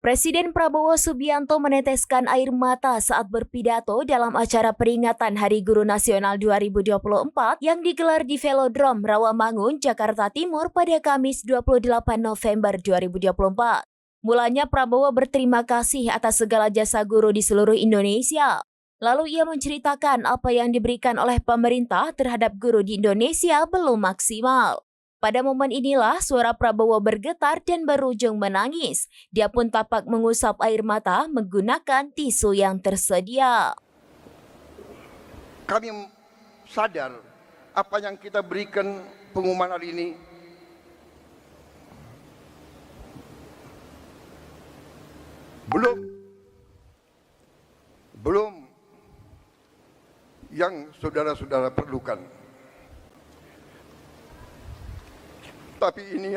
Presiden Prabowo Subianto meneteskan air mata saat berpidato dalam acara peringatan Hari Guru Nasional 2024 yang digelar di Velodrome Rawamangun, Jakarta Timur pada Kamis 28 November 2024. Mulanya Prabowo berterima kasih atas segala jasa guru di seluruh Indonesia. Lalu ia menceritakan apa yang diberikan oleh pemerintah terhadap guru di Indonesia belum maksimal. Pada momen inilah suara Prabowo bergetar dan berujung menangis. Dia pun tampak mengusap air mata menggunakan tisu yang tersedia. Kami sadar apa yang kita berikan pengumuman hari ini belum yang saudara-saudara perlukan. Tapi ini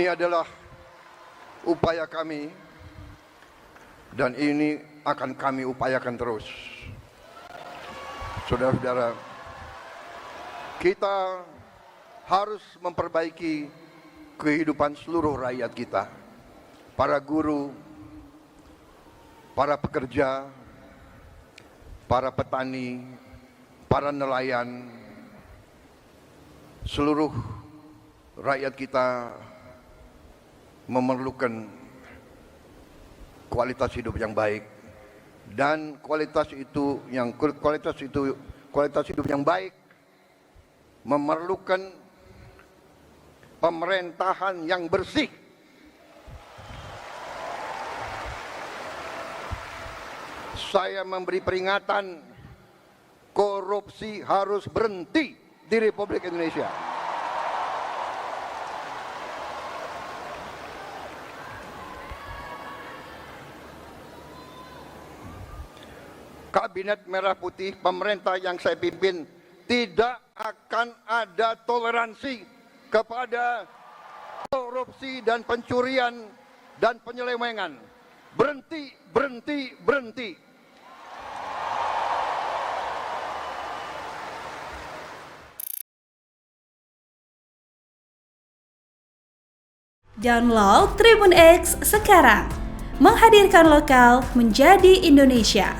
adalah upaya kami dan ini akan kami upayakan terus. Saudara-saudara, kita harus memperbaiki kehidupan seluruh rakyat kita. Para guru, para pekerja, para petani, para nelayan, seluruh rakyat kita memerlukan kualitas hidup yang baik, dan kualitas hidup yang baik memerlukan pemerintahan yang bersih. Saya memberi peringatan, korupsi harus berhenti di Republik Indonesia. Kabinet Merah Putih, pemerintah yang saya pimpin, tidak akan ada toleransi kepada korupsi dan pencurian dan penyelewengan. Berhenti, berhenti, berhenti. Download Tribun X sekarang, menghadirkan lokal menjadi Indonesia.